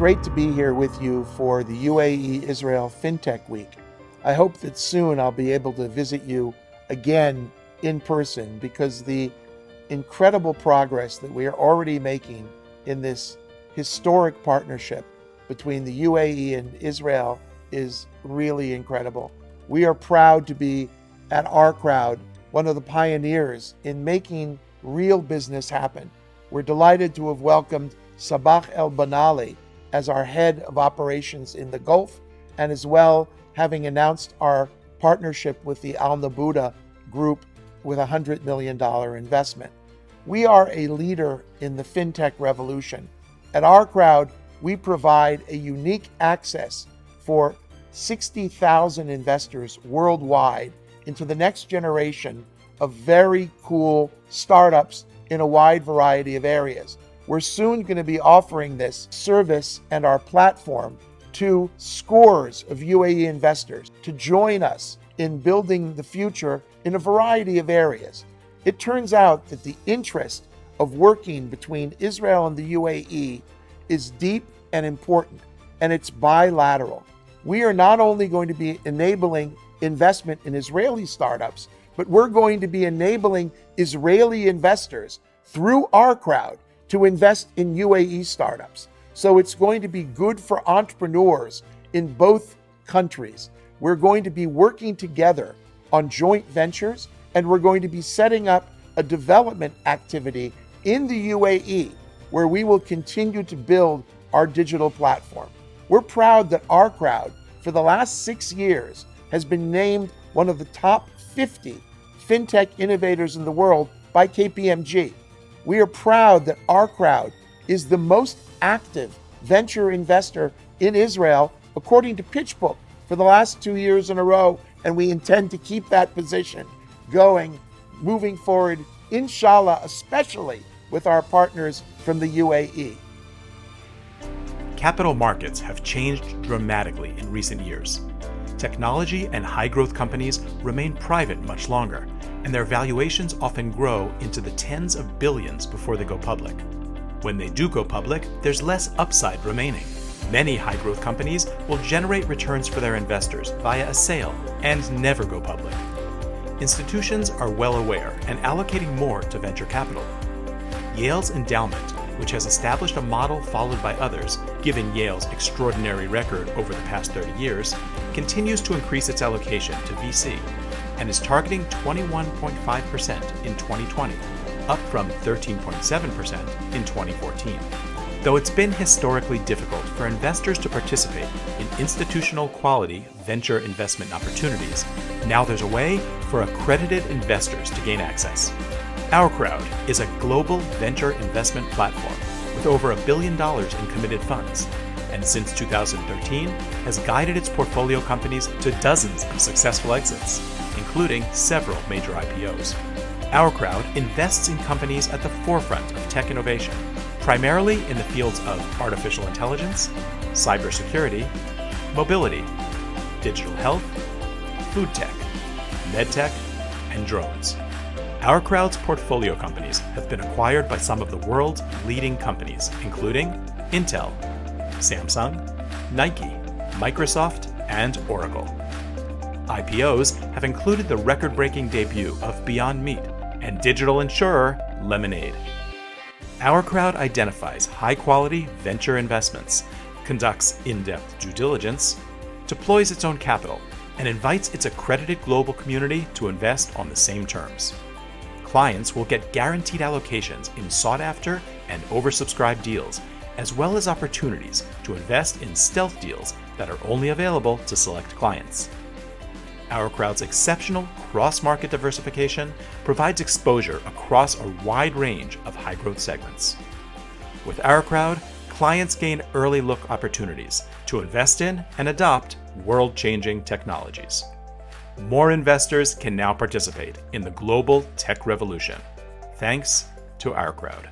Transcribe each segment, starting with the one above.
great to be here with you for the UAE Israel FinTech Week. I hope that soon I'll be able to visit you again in person, because the incredible progress that we are already making in this historic partnership between the UAE and Israel is really incredible. We are proud to be at OurCrowd, one of the pioneers in making real business happen. We're delighted to have welcomed Sabah El Banali as our head of operations in the Gulf, and as well having announced our partnership with the Al Nabuda Group with a $100 million investment. We are a leader in the fintech revolution. At OurCrowd, we provide a unique access for 60,000 investors worldwide into the next generation of very cool startups in a wide variety of areas. We're soon going to be offering this service and our platform to scores of UAE investors to join us in building the future in a variety of areas. It turns out that the interest of working between Israel and the UAE is deep and important, and it's bilateral. We are not only going to be enabling investment in Israeli startups, but we're going to be enabling Israeli investors through OurCrowd to invest in UAE startups. So it's going to be good for entrepreneurs in both countries. We're going to be working together on joint ventures, and we're going to be setting up a development activity in the UAE where we will continue to build our digital platform. We're proud that OurCrowd, for the last 6 years, has been named one of the top 50 fintech innovators in the world by KPMG. We are proud that OurCrowd is the most active venture investor in Israel, according to PitchBook, for the last 2 years in a row, and we intend to keep that position going, moving forward, inshallah, especially with our partners from the UAE. Capital markets have changed dramatically in recent years. Technology and high-growth companies remain private much longer, and their valuations often grow into the tens of billions before they go public. When they do go public, there's less upside remaining. Many high-growth companies will generate returns for their investors via a sale and never go public. Institutions are well aware and allocating more to venture capital. Yale's endowment, which has established a model followed by others, given Yale's extraordinary record over the past 30 years, continues to increase its allocation to VC and is targeting 21.5% in 2020, up from 13.7% in 2014. Though it's been historically difficult for investors to participate in institutional quality venture investment opportunities, now there's a way for accredited investors to gain access. OurCrowd is a global venture investment platform with over $1 billion in committed funds, and since 2013 has guided its portfolio companies to dozens of successful exits, including several major IPOs. OurCrowd invests in companies at the forefront of tech innovation, primarily in the fields of artificial intelligence, cybersecurity, mobility, digital health, food tech, medtech, and drones. OurCrowd's portfolio companies have been acquired by some of the world's leading companies, including Intel, Samsung, Nike, Microsoft, and Oracle. IPOs have included the record-breaking debut of Beyond Meat and digital insurer Lemonade. OurCrowd identifies high-quality venture investments, conducts in-depth due diligence, deploys its own capital, and invites its accredited global community to invest on the same terms. Clients will get guaranteed allocations in sought-after and oversubscribed deals, as well as opportunities to invest in stealth deals that are only available to select clients. OurCrowd's exceptional cross-market diversification provides exposure across a wide range of high-growth segments. With OurCrowd, clients gain early look opportunities to invest in and adopt world-changing technologies. More investors can now participate in the global tech revolution, thanks to OurCrowd.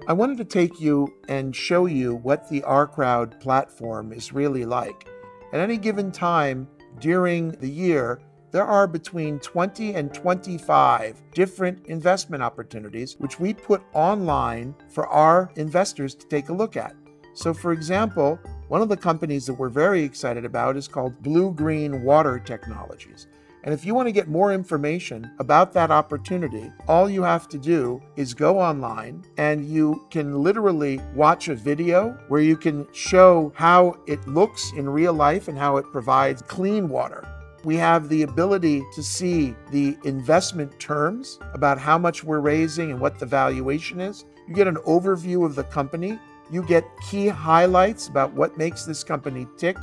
I wanted to take you and show you what the OurCrowd platform is really like. At any given time during the year, there are between 20 and 25 different investment opportunities which we put online for our investors to take a look at. So for example, one of the companies that we're very excited about is called Blue Green Water Technologies. And if you want to get more information about that opportunity, all you have to do is go online and you can literally watch a video where you can show how it looks in real life and how it provides clean water. We have the ability to see the investment terms about how much we're raising and what the valuation is. You get an overview of the company. You get key highlights about what makes this company tick.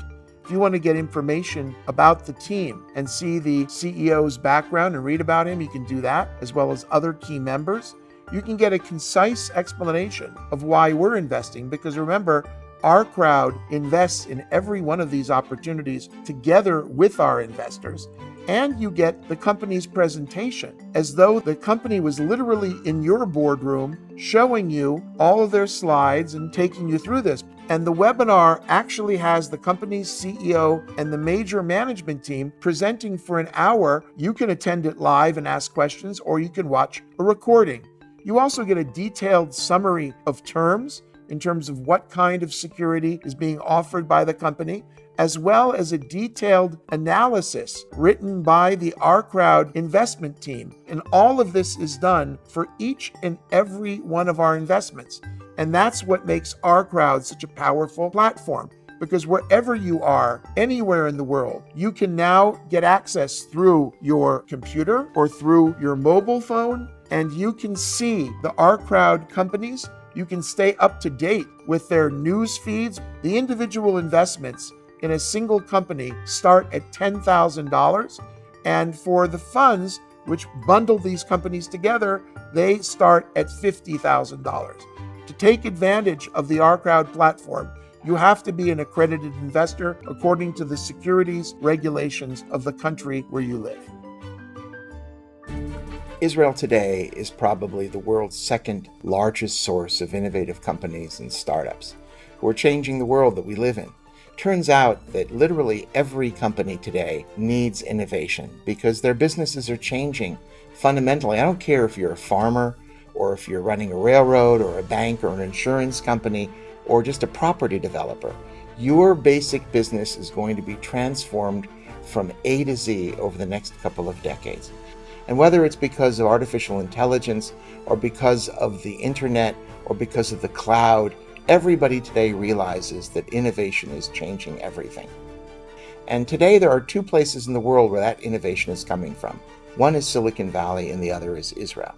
If you want to get information about the team and see the CEO's background and read about him, you can do that, as well as other key members. You can get a concise explanation of why we're investing, because remember, OurCrowd invests in every one of these opportunities together with our investors. And you get the company's presentation as though the company was literally in your boardroom showing you all of their slides and taking you through this. And the webinar actually has the company's CEO and the major management team presenting for an hour. You can attend it live and ask questions, or you can watch a recording. You also get a detailed summary of terms in terms of what kind of security is being offered by the company, as well as a detailed analysis written by the OurCrowd investment team. And all of this is done for each and every one of our investments. And that's what makes OurCrowd such a powerful platform, because wherever you are, anywhere in the world, you can now get access through your computer or through your mobile phone, and you can see the OurCrowd companies. You can stay up to date with their news feeds. The individual investments in a single company start at $10,000. And for the funds which bundle these companies together, they start at $50,000. To take advantage of the OurCrowd platform, you have to be an accredited investor according to the securities regulations of the country where you live. Israel today is probably the world's second largest source of innovative companies and startups who are changing the world that we live in. Turns out that literally every company today needs innovation because their businesses are changing fundamentally. I don't care if you're a farmer or if you're running a railroad or a bank or an insurance company or just a property developer. Your basic business is going to be transformed from A to Z over the next couple of decades. And whether it's because of artificial intelligence or because of the internet or because of the cloud, everybody today realizes that innovation is changing everything. And today there are two places in the world where that innovation is coming from. One is Silicon Valley and the other is Israel.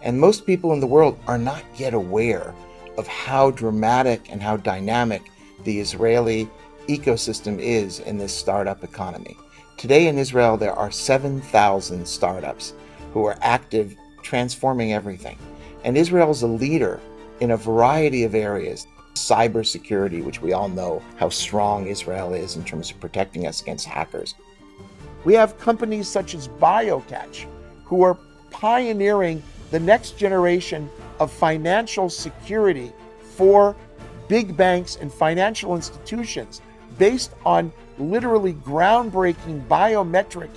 And most people in the world are not yet aware of how dramatic and how dynamic the Israeli ecosystem is in this startup economy. Today in Israel, there are 7,000 startups who are active, transforming everything. And Israel is a leader in a variety of areas. Cybersecurity, which we all know how strong Israel is in terms of protecting us against hackers. We have companies such as Biocache, who are pioneering the next generation of financial security for big banks and financial institutions based on literally groundbreaking biometric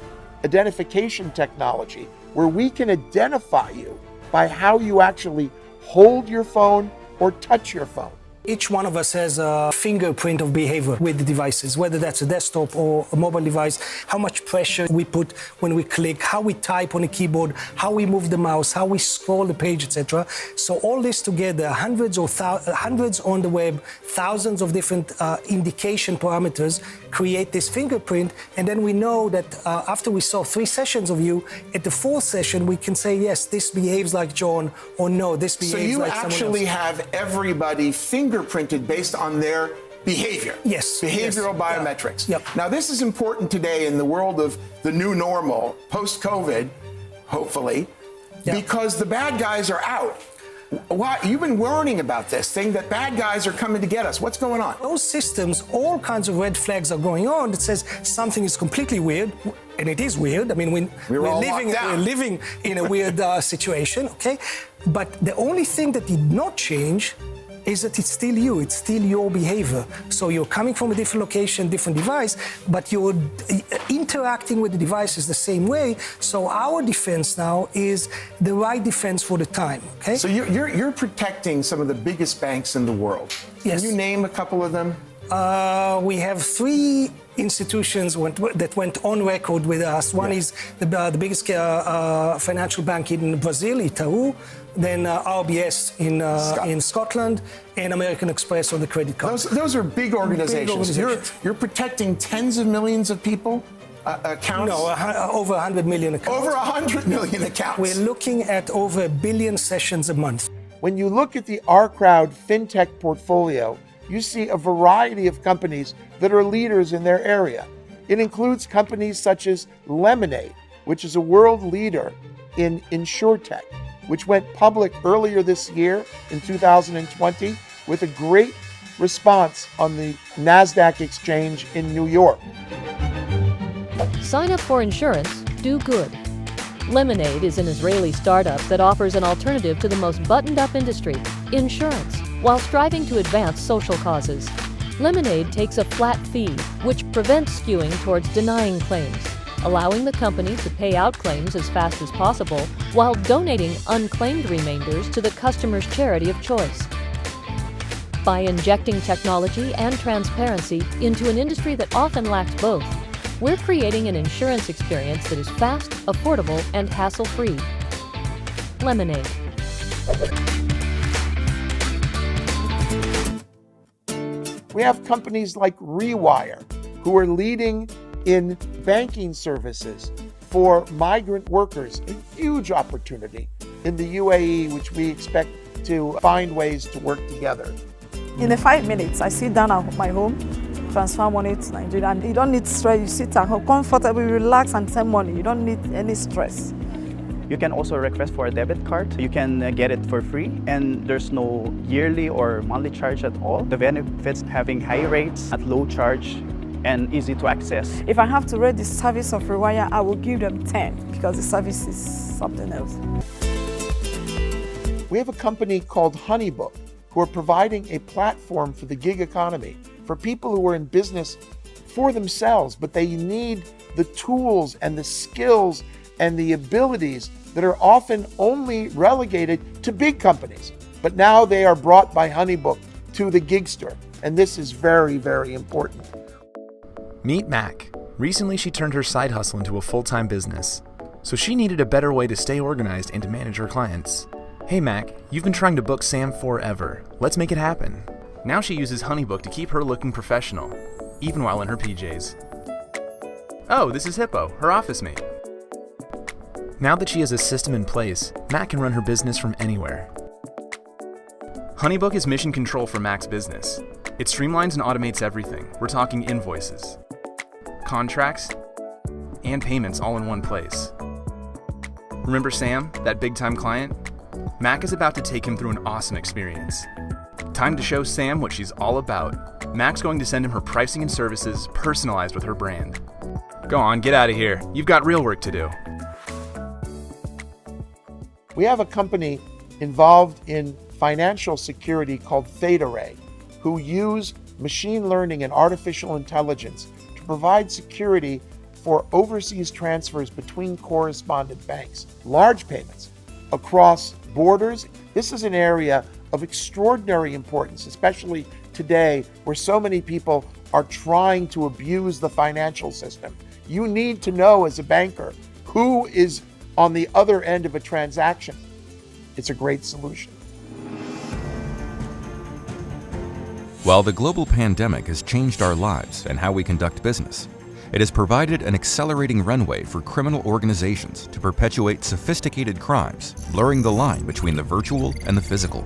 identification technology, where we can identify you by how you actually hold your phone or touch your phone. Each one of us has a fingerprint of behavior with the devices, whether that's a desktop or a mobile device, how much pressure we put when we click, how we type on a keyboard, how we move the mouse, how we scroll the page, etc. So all this together, hundreds on the web, thousands of different indication parameters create this fingerprint. And then we know that after we saw 3 sessions of you, at the 4th session, we can say, yes, this behaves like John, or no, this behaves like someone else. So you actually have everybody fingerprinted based on their behavior. Yes. Behavioral biometrics. Yep. Now, this is important today in the world of the new normal, post-COVID, hopefully, because the bad guys are out. Why? You've been warning about this thing that bad guys are coming to get us. What's going on? Those systems, all kinds of red flags are going on that says something is completely weird, and it is weird. I mean, we're living in a weird situation, okay? But the only thing that did not change is that it's still you, it's still your behavior. So you're coming from a different location, different device, but you're interacting with the devices the same way. So our defense now is the right defense for the time, okay? So you're protecting some of the biggest banks in the world. Yes. Can you name a couple of them? We have 3 institutions that went on record with us. One is the biggest financial bank in Brazil, Itaú, then RBS in Scotland, and American Express on the credit card. Those are big organizations. You're protecting tens of millions of people, accounts? No, over 100 million accounts. Over 100 million accounts. We're looking at over 1 billion sessions a month. When you look at the OurCrowd FinTech portfolio, you see a variety of companies that are leaders in their area. It includes companies such as Lemonade, which is a world leader in InsurTech, which went public earlier this year in 2020 with a great response on the NASDAQ exchange in New York. Sign up for insurance, do good. Lemonade is an Israeli startup that offers an alternative to the most buttoned-up industry, insurance, while striving to advance social causes. Lemonade takes a flat fee, which prevents skewing towards denying claims, allowing the company to pay out claims as fast as possible while donating unclaimed remainders to the customer's charity of choice. By injecting technology and transparency into an industry that often lacks both, we're creating an insurance experience that is fast, affordable, and hassle-free. Lemonade. We have companies like Rewire, who are leading in banking services for migrant workers, a huge opportunity in the UAE, which we expect to find ways to work together. In the 5 minutes, I sit down at my home, transfer money to Nigeria, and you don't need stress. You sit at home, comfortably, relax, and send money. You don't need any stress. You can also request for a debit card. You can get it for free, and there's no yearly or monthly charge at all. The benefits having high rates at low charge and easy to access. If I have to rate the service of Rewire, I will give them 10 because the service is something else. We have a company called Honeybook, who are providing a platform for the gig economy, for people who are in business for themselves, but they need the tools and the skills and the abilities that are often only relegated to big companies. But now they are brought by Honeybook to the gigster, and this is very, very important. Meet Mac. Recently, she turned her side hustle into a full-time business. So she needed a better way to stay organized and to manage her clients. Hey Mac, you've been trying to book Sam forever. Let's make it happen. Now she uses Honeybook to keep her looking professional, even while in her PJs. Oh, this is Hippo, her office mate. Now that she has a system in place, Mac can run her business from anywhere. Honeybook is mission control for Mac's business. It streamlines and automates everything. We're talking invoices, contracts, and payments all in one place. Remember Sam, that big-time client? Mac is about to take him through an awesome experience. Time to show Sam what she's all about. Mac's going to send him her pricing and services personalized with her brand. Go on, get out of here. You've got real work to do. We have a company involved in financial security called ThetaRay, who use machine learning and artificial intelligence to provide security for overseas transfers between correspondent banks, large payments across borders. This is an area of extraordinary importance, especially today where so many people are trying to abuse the financial system. You need to know as a banker who is on the other end of a transaction. It's a great solution. While the global pandemic has changed our lives and how we conduct business, it has provided an accelerating runway for criminal organizations to perpetuate sophisticated crimes, blurring the line between the virtual and the physical.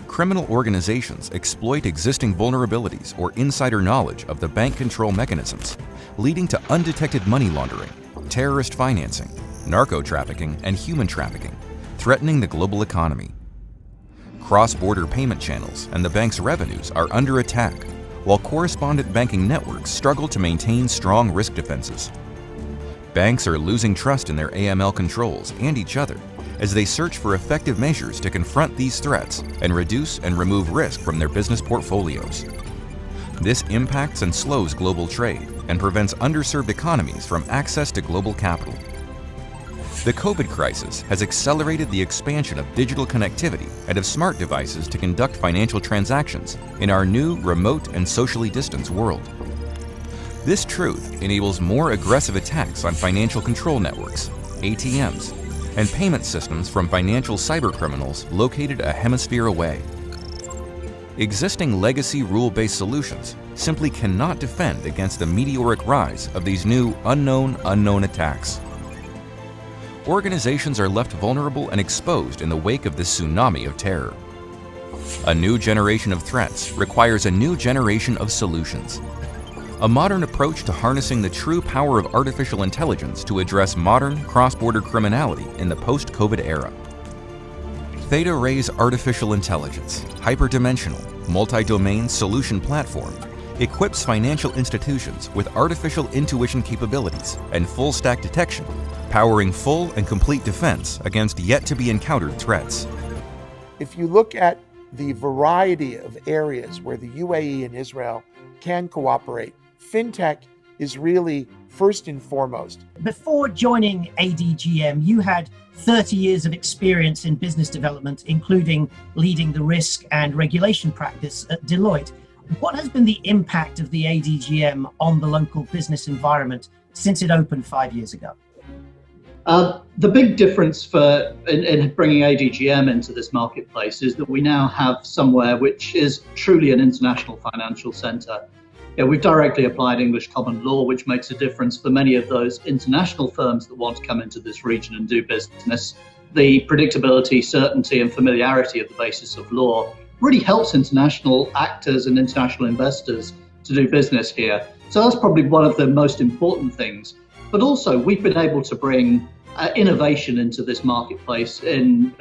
Criminal organizations exploit existing vulnerabilities or insider knowledge of the bank control mechanisms, leading to undetected money laundering, terrorist financing, narco-trafficking, and human trafficking, threatening the global economy. Cross-border payment channels and the bank's revenues are under attack, while correspondent banking networks struggle to maintain strong risk defenses. Banks are losing trust in their AML controls and each other, as they search for effective measures to confront these threats and reduce and remove risk from their business portfolios. This impacts and slows global trade and prevents underserved economies from access to global capital. The COVID crisis has accelerated the expansion of digital connectivity and of smart devices to conduct financial transactions in our new remote and socially distanced world. This truth enables more aggressive attacks on financial control networks, ATMs, and payment systems from financial cybercriminals located a hemisphere away. Existing legacy rule-based solutions simply cannot defend against the meteoric rise of these new unknown attacks. Organizations are left vulnerable and exposed in the wake of this tsunami of terror. A new generation of threats requires a new generation of solutions. A modern approach to harnessing the true power of artificial intelligence to address modern cross-border criminality in the post-COVID era. Theta Ray's artificial intelligence, hyperdimensional, multi-domain solution platform equips financial institutions with artificial intuition capabilities and full-stack detection, powering full and complete defense against yet-to-be-encountered threats. If you look at the variety of areas where the UAE and Israel can cooperate, fintech is really first and foremost. Before joining ADGM, you had 30 years of experience in business development, including leading the risk and regulation practice at Deloitte. What has been the impact of the ADGM on the local business environment since it opened 5 years ago? The big difference in bringing ADGM into this marketplace is that we now have somewhere which is truly an international financial center. We've directly applied English common law, which makes a difference for many of those international firms that want to come into this region and do business. The predictability, certainty, and familiarity of the basis of law really helps international actors and international investors to do business here. So that's probably one of the most important things. But also, we've been able to bring innovation into this marketplace in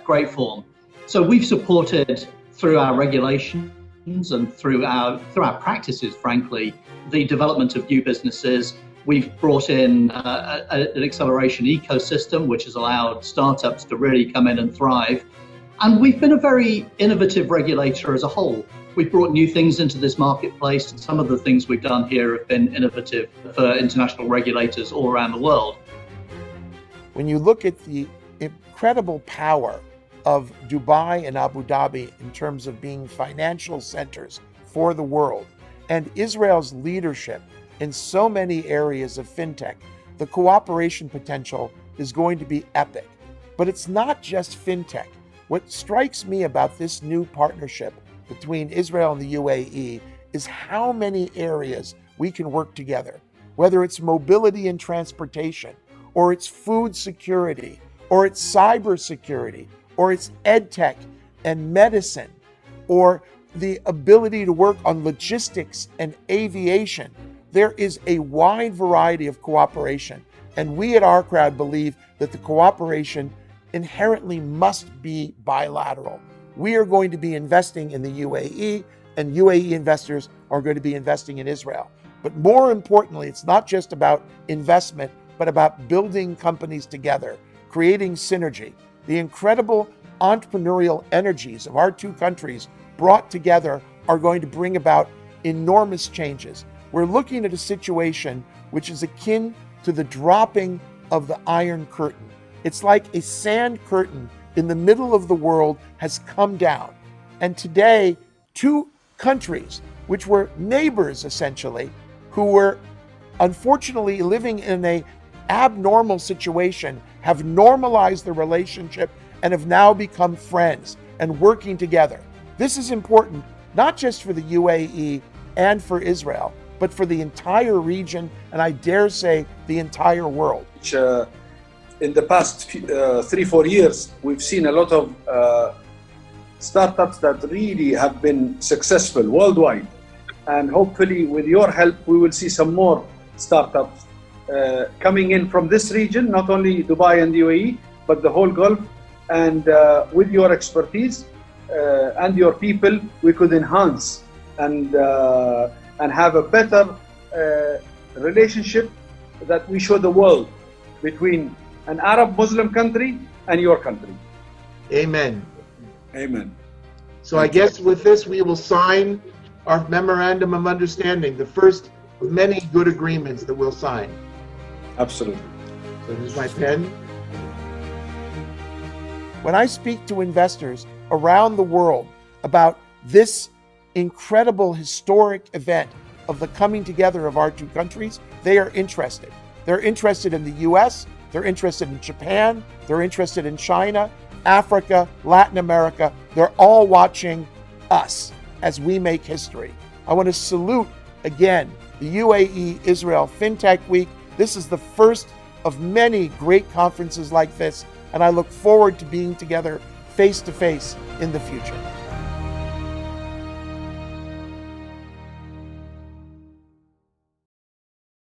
great form. So we've supported through our regulations and through our practices, frankly, the development of new businesses. We've brought in an acceleration ecosystem, which has allowed startups to really come in and thrive. And we've been a very innovative regulator as a whole. We've brought new things into this marketplace, and some of the things we've done here have been innovative for international regulators all around the world. When you look at the incredible power of Dubai and Abu Dhabi in terms of being financial centers for the world, and Israel's leadership in so many areas of fintech, the cooperation potential is going to be epic. But it's not just fintech. What strikes me about this new partnership between Israel and the UAE is how many areas we can work together, whether it's mobility and transportation, or it's food security, or it's cyber security, or it's edtech and medicine, or the ability to work on logistics and aviation. There is a wide variety of cooperation, and we at OurCrowd believe that the cooperation inherently must be bilateral. We are going to be investing in the UAE, and UAE investors are going to be investing in Israel. But more importantly, it's not just about investment, but about building companies together, creating synergy. The incredible entrepreneurial energies of our two countries brought together are going to bring about enormous changes. We're looking at a situation which is akin to the dropping of the Iron Curtain. It's like a sand curtain in the middle of the world has come down. And today, two countries, which were neighbors essentially, who were unfortunately living in an abnormal situation, have normalized the relationship and have now become friends and working together. This is important, not just for the UAE and for Israel, but for the entire region, and I dare say the entire world. In the past 3-4 years, we've seen a lot of startups that really have been successful worldwide. And hopefully with your help, we will see some more startups coming in from this region, not only Dubai and the UAE, but the whole Gulf. And with your expertise and your people, we could enhance and have a better relationship that we show the world between an Arab Muslim country and your country. Amen. Amen. So I guess with this, we will sign our memorandum of understanding, the first of many good agreements that we'll sign. Absolutely. So here's my pen. When I speak to investors around the world about this incredible historic event of the coming together of our two countries, they are interested. They're interested in the US, they're interested in Japan, they're interested in China, Africa, Latin America. They're all watching us as we make history. I want to salute again the UAE Israel FinTech Week. This is the first of many great conferences like this, and I look forward to being together face to face in the future.